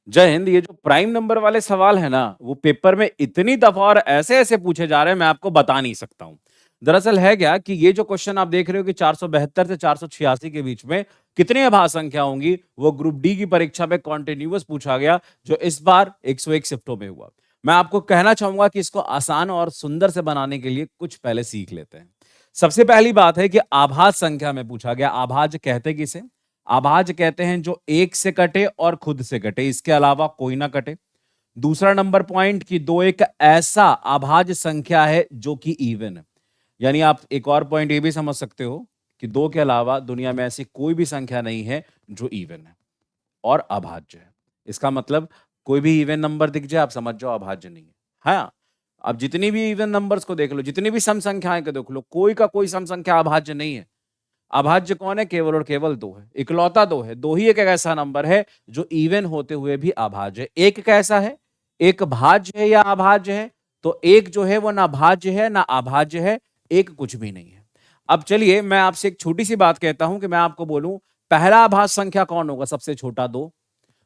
जय हिंद। ये जो प्राइम नंबर वाले सवाल है ना, वो पेपर में इतनी दफा और ऐसे-ऐसे पूछे जा रहे हैं, मैं आपको बता नहीं सकता हूँ। दरअसल है क्या कि ये जो क्वेश्चन आप देख रहे हो कि 472 से 486 के बीच में कितनी अभाज्य संख्या होंगी, वो ग्रुप डी की परीक्षा में कॉन्टिन्यूअस पूछा गया, जो इस बार 101 शिफ्टों में हुआ। मैं आपको कहना चाहूँगा कि इसको आसान और सुंदर से बनाने के लिए कुछ पहले सीख लेते हैं। सबसे पहली बात है कि अभाज्य संख्या में पूछा गया। अभाज्य कहते किसे? अभाज्य कहते हैं जो एक से कटे और खुद से कटे, इसके अलावा कोई ना कटे। दूसरा नंबर पॉइंट कि दो एक ऐसा अभाज्य संख्या है जो कि इवन है। यानी आप एक और पॉइंट ये भी समझ सकते हो कि दो के अलावा दुनिया में ऐसी कोई भी संख्या नहीं है जो इवन है और अभाज्य है। इसका मतलब कोई भी इवन नंबर दिख जाए, आप समझ जाओ अभाज्य नहीं है। हाँ, आप जितनी भी इवन नंबर्स को देख लो, जितनी भी सम संख्याएं को देख लो, कोई का कोई सम संख्या अभाज्य नहीं है। अभाज्य कौन है? केवल और केवल दो है, इकलौता दो है। दो ही एक ऐसा नंबर है जो इवन होते हुए भी अभाज्य है। एक कैसा है? एक भाज्य है या अभाज्य है? तो एक जो है वो ना भाज्य है ना अभाज्य है, एक कुछ भी नहीं है। अब चलिए मैं आपसे एक छोटी सी बात कहता हूं कि मैं आपको बोलूं पहला अभाज्य संख्या कौन होगा? सबसे छोटा दो।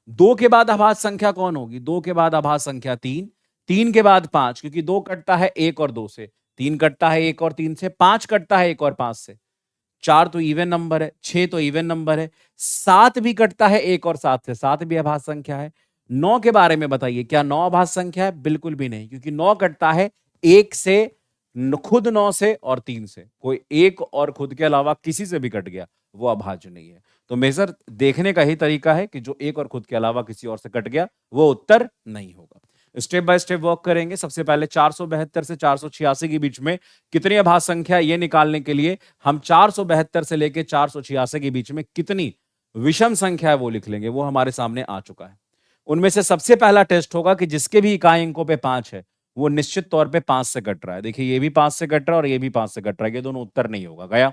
दो के बाद अभाज्य संख्या कौन होगी? दो के बाद अभाज्य संख्या तीन। तीन के बाद पांच, क्योंकि दो कटता है एक और दो से, तीन कटता है एक और तीन से, पांच कटता है एक और पांच से, चार तो इवन नंबर है, छह तो इवन नंबर है, सात भी कटता है एक और सात से, सात भी अभाज्य संख्या है। नौ के बारे में बताइए, क्या नौ अभाज्य संख्या है? बिल्कुल भी नहीं, क्योंकि नौ कटता है एक से, खुद नौ से और तीन से। कोई एक और खुद के अलावा किसी से भी कट गया, वो अभाज्य नहीं है। तो मेजर देखने का ही तरीका है कि जो एक और खुद के अलावा किसी और से कट गया, वो उत्तर नहीं होगा। स्टेप बाय स्टेप वर्क करेंगे। सबसे पहले 472 से 486 के बीच में कितनी अभाज्य संख्या, ये निकालने के लिए हम 472 से लेकर 486 के बीच में कितनी विषम संख्या है वो लिख लेंगे। वो हमारे सामने आ चुका है। उनमें से सबसे पहला टेस्ट होगा कि जिसके भी इकाई अंकों पे पांच है, वो निश्चित तौर पे पांच से कट रहा है। देखिए, ये भी पांच से कट रहा है और ये भी पांच से कट रहा है, ये दोनों उत्तर नहीं होगा। गया,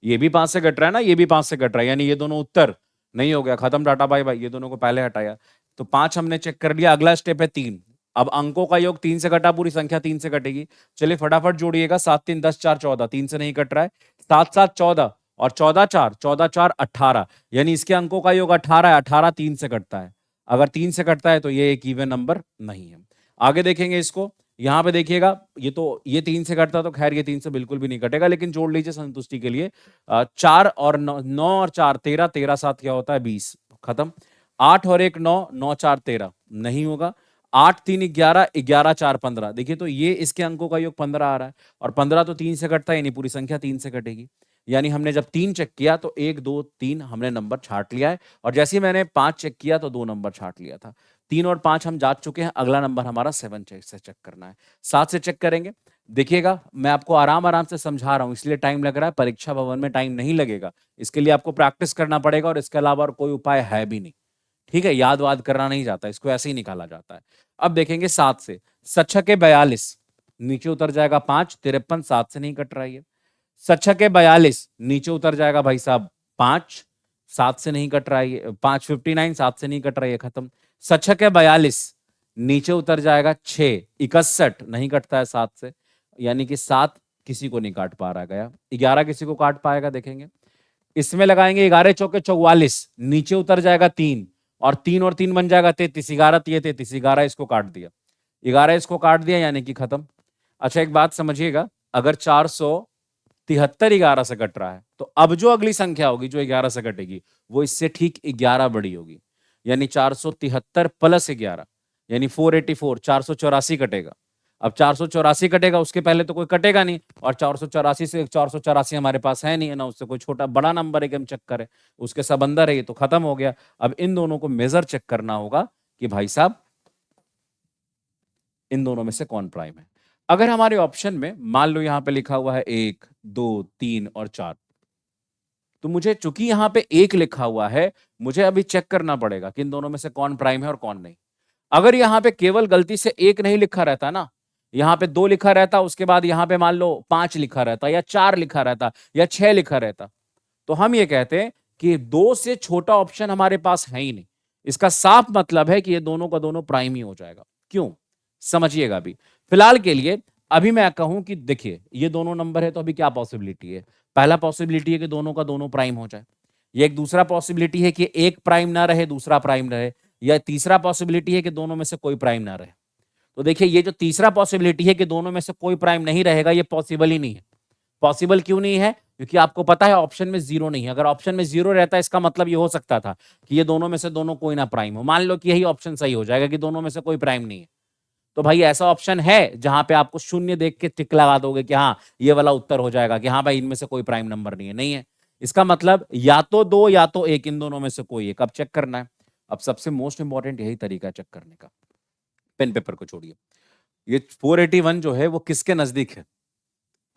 ये भी पांच से कट रहा है ना, ये भी पांच से कट रहा है, यानी ये दोनों उत्तर नहीं हो गया। खत्म, टाटा बाय बाय। ये दोनों को पहले हटाया तो पांच हमने चेक कर लिया। अगला स्टेप है तीन। अब अंकों का योग तीन से कटा, पूरी संख्या तीन से कटेगी। चलिए फटाफट जोड़िएगा। सात तीन 10, चार 14, तीन से नहीं कट रहा है। सात सात 14 और 14 चार 18, यानी इसके अंकों का योग 18 है। 18 तीन से कटता है। अगर तीन से कटता है तो ये एक इवन नंबर नहीं है। आगे देखेंगे इसको। यहां पे देखिएगा, ये तीन से कटता तो खैर ये तीन से बिल्कुल भी नहीं कटेगा, लेकिन जोड़ लीजिए संतुष्टि के लिए। चार और नौ, नौ और चार 13, 13 सात क्या होता है 20। खत्म। आठ और एक नौ, नौ चार 13 नहीं होगा। आठ तीन 11, 11 चार 15। देखिए तो ये इसके अंकों का योग 15 आ रहा है, और 15 तो तीन से कटता है, यानी पूरी संख्या तीन से कटेगी। यानी हमने जब तीन चेक किया तो एक दो तीन हमने नंबर छाट लिया है, और जैसे ही मैंने पांच चेक किया तो दो नंबर छाट लिया था। तीन और पांच हम जांच चुके हैं। अगला नंबर हमारा सेवन से चेक करना है। सात से चेक करेंगे। देखिएगा, मैं आपको आराम आराम से समझा रहा हूं, इसलिए टाइम लग रहा है। परीक्षा भवन में टाइम नहीं लगेगा, इसके लिए आपको प्रैक्टिस करना पड़ेगा, और इसके अलावा और कोई उपाय है भी नहीं। ठीक है, याद वाद करना नहीं जाता, इसको ऐसे ही निकाला जाता है। अब देखेंगे सात से। सच्छके 42, नीचे उतर जाएगा पांच, 53 सात से नहीं कट रहा है। सच्छके 42, नीचे उतर जाएगा भाई साहब पांच, सात से नहीं कट रहा है। पांच 59 सात से नहीं कट रहा है। खत्म। सच्छके 42, नीचे उतर जाएगा छह, 61 नहीं कटता है सात से, यानी कि सात किसी को नहीं काट पा रहा। गया। 11 किसी को काट पाएगा, देखेंगे। इसमें लगाएंगे 11 चौके 44, नीचे उतर जाएगा तीन, और तीन बन जाएगा 33, 11 33, 11 इसको काट दिया, 11 इसको काट दिया, यानी कि खत्म। अच्छा एक बात समझिएगा, अगर 473 11 से कट रहा है, तो अब जो अगली संख्या होगी जो 11 से कटेगी, वो इससे ठीक 11 बड़ी होगी, यानी 473 प्लस 11, यानी 484, 484 कटेगा। अब 484 कटेगा, उसके पहले तो कोई कटेगा नहीं, और 484 से 484 हमारे पास है नहीं, है ना, उससे कोई छोटा बड़ा नंबर है कि हम चेक करें, उसके सब अंदर है, ये तो खत्म हो गया। अब इन दोनों को मेजर चेक करना होगा कि भाई साहब इन दोनों में से कौन प्राइम है। अगर हमारे ऑप्शन में मान लो यहां पे लिखा हुआ है एक, दो, तीन और चार, तो मुझे चूंकि यहां पे एक लिखा हुआ है, मुझे अभी चेक करना पड़ेगा कि इन दोनों में से कौन प्राइम है और कौन नहीं। अगर यहाँ पे केवल गलती से एक नहीं लिखा रहता ना, यहाँ पे दो लिखा रहता, उसके बाद यहाँ पे मान लो पांच लिखा रहता, या चार लिखा रहता, या छह लिखा रहता, तो हम ये कहते हैं कि दो से छोटा ऑप्शन हमारे पास है ही नहीं। इसका साफ मतलब है कि ये दोनों का दोनों प्राइम ही हो जाएगा। क्यों? समझिएगा। अभी फिलहाल के लिए अभी मैं कहूं कि देखिए ये दोनों नंबर है, तो अभी क्या पॉसिबिलिटी है? पहला पॉसिबिलिटी है कि दोनों का दोनों प्राइम हो जाए। ये एक दूसरा पॉसिबिलिटी है कि एक प्राइम ना रहे, दूसरा प्राइम रहे। या तीसरा पॉसिबिलिटी है कि दोनों में से कोई प्राइम ना रहे। तो देखिए ये जो तीसरा पॉसिबिलिटी है कि दोनों में से कोई प्राइम नहीं रहेगा, ये पॉसिबल ही नहीं है। पॉसिबल क्यों नहीं है? क्योंकि आपको पता है ऑप्शन में जीरो नहीं है। अगर ऑप्शन में जीरो रहता है इसका मतलब ये हो सकता था कि ये दोनों में से दोनों कोई ना प्राइम हो। मान लो कि यही ऑप्शन सही हो जाएगा कि दोनों में से कोई प्राइम नहीं है, तो भाई ऐसा ऑप्शन है जहां पे आपको शून्य देख के टिक लगा दोगे कि हाँ ये वाला उत्तर हो जाएगा कि हाँ भाई इनमें से कोई प्राइम नंबर नहीं है? नहीं है। इसका मतलब या तो दो या तो एक, इन दोनों में से कोई एक। अब चेक करना है। अब सबसे मोस्ट इंपॉर्टेंट यही तरीका है चेक करने का। पेन पेपर को छोड़िए। ये 481 जो है वो किसके नजदीक है?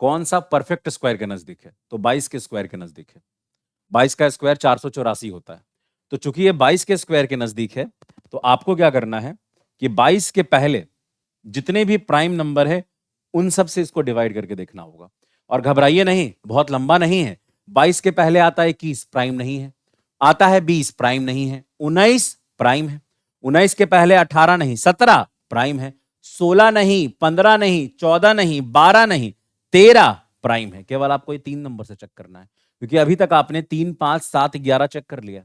कौन सा परफेक्ट स्क्वायर के नजदीक है? तो 22 के स्क्वायर के नजदीक है। 22 का स्क्वायर 484 होता है। तो चूंकि ये 22 के स्क्वायर के नजदीक है, तो आपको क्या करना है कि 22 के पहले जितने भी प्राइम नंबर है उन सब से इसको डिवाइड करके देखना होगा। और घबराइए नहीं, बहुत लंबा नहीं है। 22 के पहले आता है 21, प्राइम नहीं है। आता है 20, प्राइम नहीं है। 19 प्राइम है। 19 के पहले 18 नहीं, 17 प्राइम है। 16 नहीं, 15 नहीं, 14 नहीं, 12 नहीं, 13 प्राइम है। केवल आपको ये 3 नंबर से चेक करना है, क्योंकि अभी तक आपने 3, 5, 7, 11 चेक कर लिया।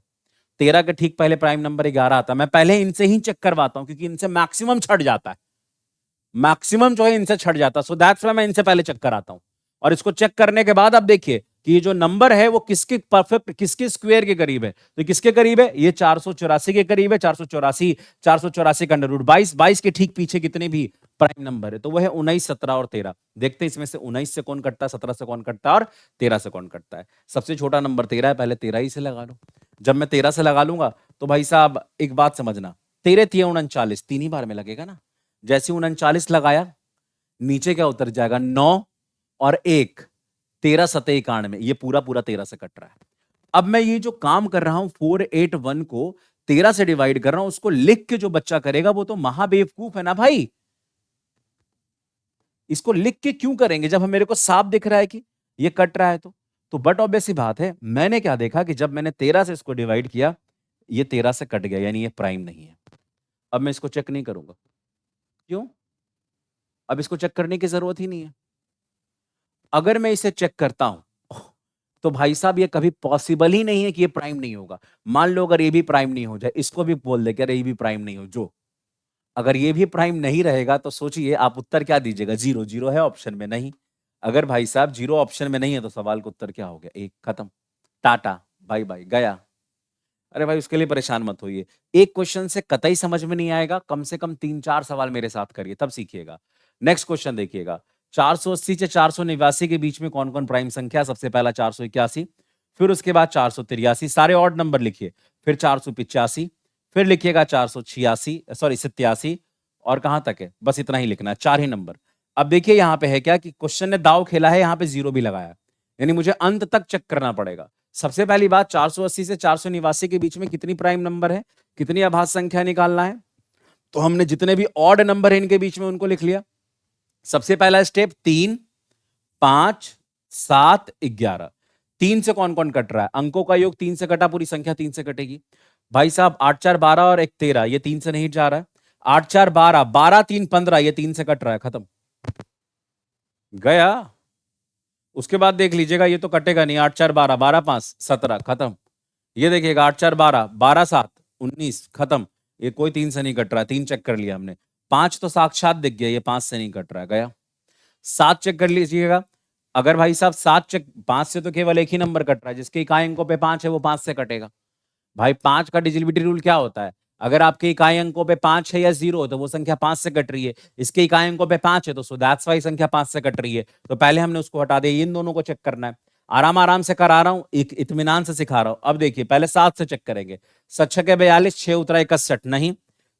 13 के ठीक पहले प्राइम नंबर 11 आता है। मैं पहले इनसे ही चेक करवाता हूं क्योंकि इनसे मैक्सिमम छट जाता है। मैक्सिमम जो है इनसे छट जाता, सो दैट्स व्हाई मैं इनसे पहले चेक कराता हूं। और इसको चेक करने के बाद आप देखिए कि ये जो नंबर है वो किसके परफेक्ट, किसके स्क्वायर के करीब है। तो किसके करीब है? ये 484 के करीब है। 484 का अंडर रूट 22, 22 के ठीक पीछे कितने भी प्राइम नंबर है तो वह है 19, 17 और 13। देखते हैं इसमें से 19 से कौन कटता है, 17 से कौन कटता है और 13 से कौन कटता है। सबसे छोटा नंबर 13 है, पहले 13 ही से लगा लो। जब मैं 13 से लगा लूंगा तो भाई साहब एक बात समझना, 13 3 39, 3 ही बार में लगेगा ना। जैसे 39 लगाया, नीचे क्या उतर जाएगा? 9 और 1, 13 सते 91। ये पूरा पूरा 13 से कट रहा है। अब मैं ये जो काम कर रहा हूं 481 को 13 से डिवाइड कर रहा हूं, उसको लिख के जो बच्चा करेगा वो तो महाबेवकूफ है ना भाई। इसको लिख के क्यों करेंगे जब हम, मेरे को साफ दिख रहा है कि ये कट रहा है। तो बट ऑब्वियस सी बात है, मैंने क्या देखा कि जब मैंने 13 से इसको डिवाइड किया, ये 13 से कट गया, यानी ये प्राइम नहीं है। अब मैं इसको चेक नहीं करूंगा। क्यों? अब इसको चेक करने की जरूरत ही नहीं है। अगर मैं इसे चेक करता हूं तो भाई साहब ये कभी पॉसिबल ही नहीं है कि ये प्राइम नहीं होगा। मान लो अगर ये भी प्राइम नहीं हो जाए, इसको भी बोल दे कि अरे ये भी प्राइम नहीं हो, जो अगर ये भी प्राइम नहीं रहेगा तो सोचिए आप उत्तर क्या दीजिएगा? जीरो। जीरो है ऑप्शन में? नहीं। अगर भाई साहब जीरो ऑप्शन में नहीं है तो सवाल का उत्तर क्या हो गया? एक। खत्म, टाटा, बाय बाय, गया। अरे भाई उसके लिए परेशान मत होइए। एक क्वेश्चन से कतई समझ में नहीं आएगा, कम से कम 3-4 सवाल मेरे साथ करिए तब सीखिएगा। नेक्स्ट क्वेश्चन देखिएगा। 480 से 489 के बीच में कौन कौन प्राइम संख्या? सबसे पहला 481, फिर उसके बाद 483, सारे ऑड नंबर लिखिए। फिर 485, फिर लिखिएगा 486, सॉरी 87, और कहां तक है? बस इतना ही लिखना है, 4 ही नंबर। अब देखिए यहां पे है क्या कि क्वेश्चन ने दाव खेला है, यहां पे जीरो भी लगाया, यानी मुझे अंत तक चेक करना पड़ेगा। सबसे पहली बात, 480 से 489 के बीच में कितनी प्राइम नंबर है, कितनी अभाज्य संख्या निकालना है। तो हमने जितने भी ऑड नंबर है इनके बीच में उनको लिख लिया। सबसे पहला स्टेप 3, 5, 7, 11। 3 से कौन कौन कट रहा है? अंकों का योग 3 से कटा, पूरी संख्या 3 से कटेगी। भाई साहब 8 4 12 और 1 13, ये 3 से नहीं जा रहा है। 8 4 12, 12 3 15, ये 3 से कट रहा है। खत्म, गया। उसके बाद देख लीजिएगा ये तो कटेगा नहीं। 8 4 12, 12 5 17, खत्म। ये देखिएगा 8 4 12, 12 7 19, खत्म। ये कोई 3 से नहीं कट रहा है, 3 चेक कर लिया हमने। 5 तो साक्षात दिख गया, ये 5 से नहीं कट रहा है, गया। 7 चेक कर लीजिएगा। अगर भाई साहब 7 चेक, 5 से तो केवल एक ही नंबर कट रहा है, जिसके इकाई अंकों पे 5 है वो 5 से कटेगा। भाई 5 का डिजिलिबिलिटी रूल क्या होता है? अगर आपके इकाई अंकों पे 5 है या 0 तो वो संख्या 5 से कट रही है। इसके इकाई अंकों पे 5 है तो सो दैट्स वाई संख्या 5 से कट रही है। तो पहले हमने उसको हटा दिया, इन दोनों को चेक करना है। आराम आराम से करा रहा हूं, इत्मीनान से सिखा रहा हूं। अब देखिए पहले 7 से चेक करेंगे। 7 6 42, 6 उतरा 61, नहीं।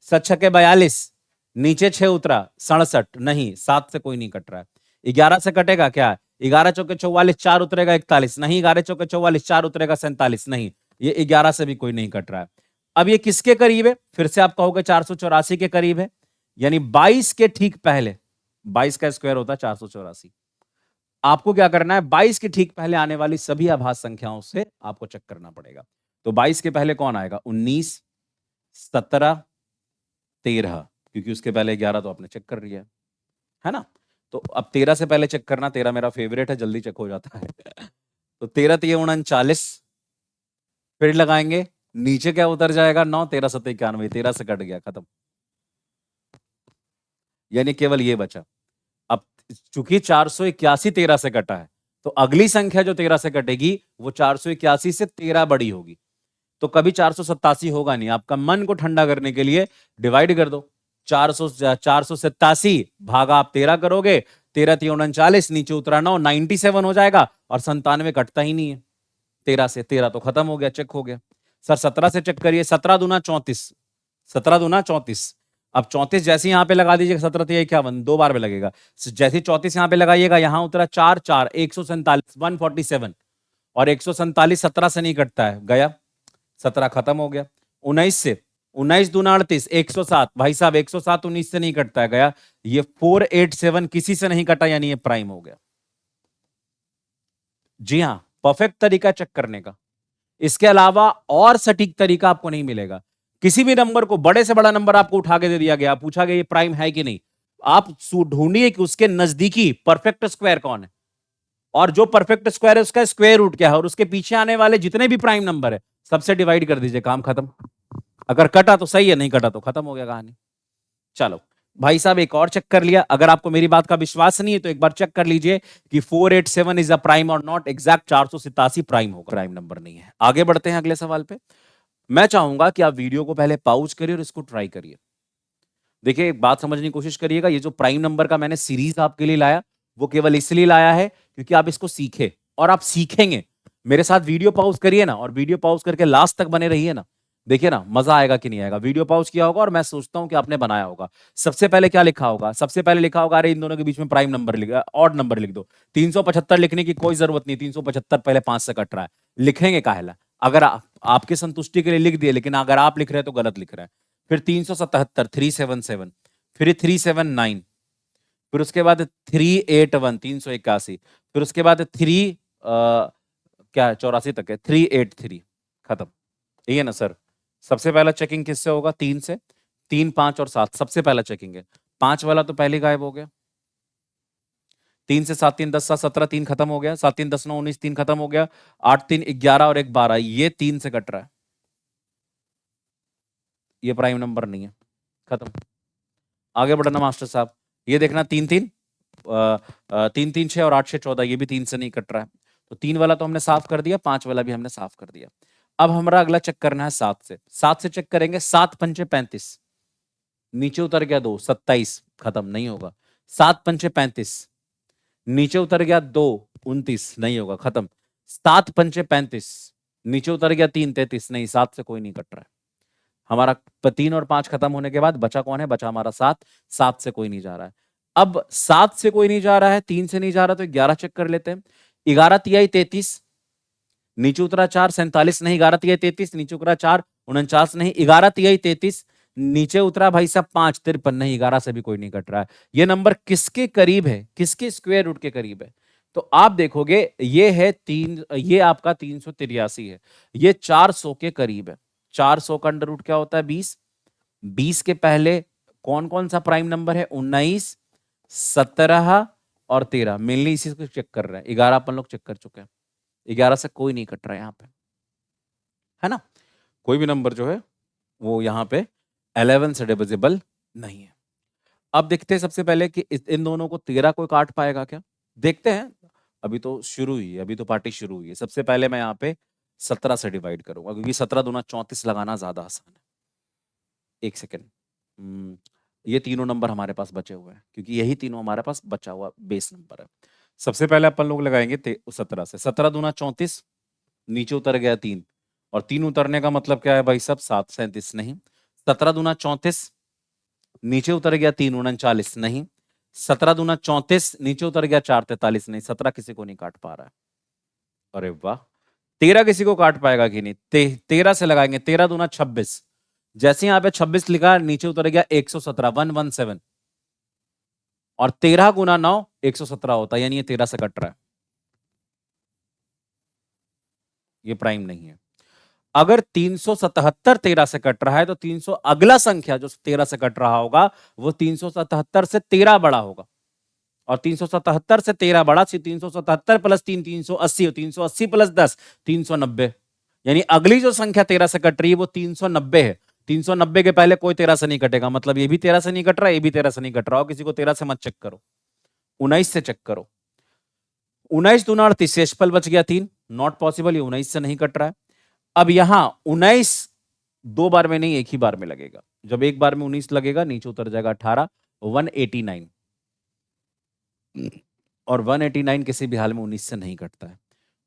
7 6 42, नीचे 6 उतरा 67, नहीं। 7 से कोई नहीं कट रहा है। 11 से कटेगा क्या? 11 चौके 44, 4 उतरेगा 41, नहीं। 11 चौके 44, 4 उतरेगा 47, नहीं। ये 11 से भी कोई नहीं कट रहा है। अब ये किसके करीब है? फिर से आप कहोगे 484 के करीब है, यानी 22 के ठीक पहले। 22 का स्क्वायर होता है 484। आपको क्या करना है? 22 के ठीक पहले आने वाली सभी अभाज्य संख्याओं से आपको चेक करना पड़ेगा। तो 22 के पहले कौन आएगा? 19, 17, 13, क्योंकि उसके पहले 11 तो आपने चेक कर लिया है ना। तो अब 13 से पहले चेक करना, 13 मेरा फेवरेट है, जल्दी चेक हो जाता है। तो 13 3 39, फिर लगाएंगे नीचे क्या उतर जाएगा 9, 13 7 91, 13 से कट गया, खत्म। यानी केवल ये बचा। अब चूंकि 481 13 से कटा है, तो अगली संख्या जो 13 से कटेगी वो 481 से 13 बड़ी होगी। तो कभी 487 होगा नहीं। आपका मन को ठंडा करने के लिए डिवाइड कर दो। 487 भागा आप 13 करोगे, 13 3 39, नीचे उतरा 9, 97 हो जाएगा, और 97 कटता ही नहीं है 13 से। 13 तो खत्म हो गया, चेक हो गया। सर 17 से चेक करिए, 17 दूना 34, 17 दूना 34। अब 34 जैसे यहां पे लगा दीजिएगा, 17 तो 51, 2 बार में लगेगा। जैसे 34 यहां पे लगाइएगा, यहां उतरा 4 4, 147, 147, और 147 17 से नहीं कटता है, गया 17, खत्म हो गया। 19 से, 19 दूना 38, 107, भाई साहब 107 19 से नहीं कटता है, गया। ये 487 किसी से नहीं कटा, यानी ये प्राइम हो गया। जी हाँ, परफेक्ट तरीका चेक करने का। इसके अलावा और सटीक तरीका आपको नहीं मिलेगा। किसी भी नंबर को, बड़े से बड़ा नंबर आपको उठा के दे दिया गया, पूछा गया ये प्राइम है कि नहीं, आप ढूंढिए कि उसके नजदीकी परफेक्ट स्क्वायर कौन है, और जो परफेक्ट स्क्वायर है उसका स्क्वायर रूट क्या है, और उसके पीछे आने वाले जितने भी प्राइम नंबर है सबसे डिवाइड कर दीजिए, काम खत्म। अगर कटा तो सही है, नहीं कटा तो खत्म हो गया कहानी। चलो भाई साहब, एक और चेक कर लिया। अगर आपको मेरी बात का विश्वास नहीं है तो एक बार चेक कर लीजिए कि 487 इज अ प्राइम और नॉट। एग्जैक्ट 487 प्राइम होगा, प्राइम नंबर नहीं है। आगे बढ़ते हैं अगले सवाल पे। मैं चाहूंगा कि आप वीडियो को पहले पॉज करिए और इसको ट्राई करिए। देखिए, एक बात समझने की कोशिश करिएगा, ये जो प्राइम नंबर का मैंने सीरीज आपके लिए लाया, वो केवल इसलिए लाया है क्योंकि आप इसको सीखे, और आप सीखेंगे। मेरे साथ वीडियो पॉज करिए ना, और वीडियो पॉज करके लास्ट तक बने रहिए ना। देखिए ना, मजा आएगा कि नहीं आएगा। वीडियो पॉज किया होगा और मैं सोचता हूं कि आपने बनाया होगा। सबसे पहले क्या लिखा होगा? सबसे पहले लिखा होगा, अरे इन दोनों के बीच में प्राइम नंबर लिख, ऑड नंबर लिख दो। 375 लिखने की कोई जरूरत नहीं, 375 पहले 5 से कट रहा है, लिखेंगे काहेला। अगर आपके संतुष्टि के लिए लिख दिए, लेकिन अगर आप लिख रहे हैं तो गलत लिख रहे हैं। फिर 377, 377, फिर 379, फिर उसके बाद 381, 381, फिर उसके बाद क्या है, 84 तक है, 383, खत्म। ये है ना सर। सबसे पहला चेकिंग किससे होगा? 3 से। 3 5 और 7 सबसे पहला चेकिंग है। 5 वाला तो पहले गायब हो गया। 3 से 7 3 10 7 17, 3 खत्म हो गया। 7 3 10 9 19, 3 खत्म हो गया। 8 3 11 और 1 12, ये 3 से कट रहा है, ये प्राइम नंबर नहीं है, खत्म। आगे बढ़ना मास्टर साहब। ये देखना, 3 3 3 3 6 और 8 6 14, ये भी 3 से नहीं कट रहा है। तो 3 वाला तो हमने साफ कर दिया, 5 वाला भी हमने साफ कर दिया। अब हमारा अगला चेक करना है 7 से। 7 से चेक करेंगे, 7 पंचे 35, नीचे उतर गया 2, 27, खत्म, नहीं होगा। 7 पंचे 35, नीचे उतर गया 2, 29, नहीं होगा, खत्म। 7 पंचे 35, नीचे उतर गया 3, 33, नहीं, 7 से कोई नहीं कट रहा है हमारा। 3 और 5 खत्म होने के बाद बचा कौन है? बचा हमारा 7। 7 से कोई नहीं जा रहा है। अब 7 से कोई नहीं जा रहा है, 3 से नहीं जा रहा, तो 11 चेक कर लेते हैं। 11 तिहाई 33, नीचे उतरा 4, 47, नहीं। 11 तिहाई 33, नीचे उतरा 4, 49, नहीं। 11 तिहाई 33, नीचे उतरा भाई साहब 5, 53, नहीं। 11 से भी कोई नहीं कट रहा है। ये नंबर किसके करीब है? किसके स्क्वायर रूट के करीब है? तो आप देखोगे, ये है 3, ये आपका 383 है, ये 400 के करीब है। 400 का अंडर रूट क्या होता है? 20। 20 के पहले कौन कौन सा प्राइम नंबर है? 19, 17 और 13। मेनली इसी को चेक कर रहे हैं। 11 अपन लोग चेक कर चुके हैं, 11 से कोई नहीं कट रहा है यहाँ पे, है ना। कोई भी नंबर जो है वो यहाँ पे 11 से डिविजिबल नहीं है। अब देखते हैं सबसे पहले कि इन दोनों को 13 कोई काट पाएगा क्या? देखते हैं। अभी तो शुरू हुई है, अभी तो पार्टी शुरू हुई है। सबसे पहले मैं यहाँ पे 17 से डिवाइड करूंगा, क्योंकि 17 दूना 34 लगाना ज्यादा आसान है। एक सेकेंड। ये तीनों नंबर हमारे पास बचे हुए हैं, क्योंकि यही तीनों हमारे पास बचा हुआ बेस नंबर है। सबसे पहले अपन लोग लगाएंगे 17 से। 17 दूना 34, नीचे उतर गया 3, और 3 उतरने का मतलब क्या है भाई साहब? 7 37, नहीं। 17 दूना 34, नीचे उतर गया 3, 39, नहीं। 17 दूना 34, नीचे उतर गया 4, 43, नहीं। 17 किसी को नहीं काट पा रहा है। अरे वाह। 13 किसी को काट पाएगा कि नहीं? 13 से लगाएंगे। 13 दूना 26, जैसे यहां पे 26 लिखा, नीचे उतर गया 117, 117, और 13 गुना 9 117 होता है, यानी ये 13 से कट रहा है, ये प्राइम नहीं है। अगर 377 13 से कट रहा है, तो 300 अगला संख्या जो 13 से कट रहा होगा वो 377 से 13 बड़ा होगा, और 377 से 13 बड़ा, 377 प्लस 3 380, 380 प्लस 10 390, यानी अगली जो संख्या 13 से कट रही है वो 390 है। 390 के पहले कोई 13 से नहीं कटेगा, मतलब ये भी 13 से नहीं कट रहा है, ये भी 13 से नहीं कट रहा। और किसी को 13 से मत चेक करो, 19 से चेक करो। 19 दूना 38, शेषफल बच गया 3, नॉट पॉसिबल, ये 19 से नहीं कट रहा है। अब यहां 19 दो बार में नहीं, एक ही बार में लगेगा। जब एक बार में 19 लगेगा, नीचे उतर जाएगा 18, 189। और 189 किसी भी हाल में 19 से नहीं कटता है।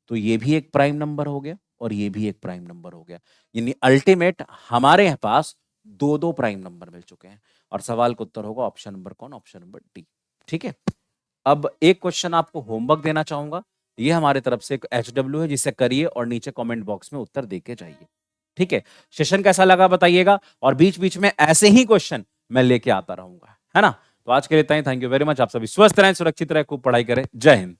तो ये भी एक प्राइम नंबर हो गया और ये भी एक प्राइम नंबर हो गया। यानी अल्टीमेट हमारे पास दो दो प्राइम नंबर मिल चुके हैं। और सवाल का उत्तर होगा ऑप्शन नंबर कौन? Option number D. ठीक है। अब एक क्वेश्चन आपको होमवर्क देना चाहूंगा, ये हमारे तरफ से एक HW है, जिसे करिए और नीचे कमेंट बॉक्स में उत्तर देके जाइए। ठीक है। सेशन कैसा लगा बताइएगा, और बीच बीच में ऐसे ही क्वेश्चन मैं लेके आता रहूंगा, है ना। तो आज के लिए इतना ही। Thank you very much. आप सभी स्वस्थ रहें, सुरक्षित रहें, खूब पढ़ाई करें। जय हिंद।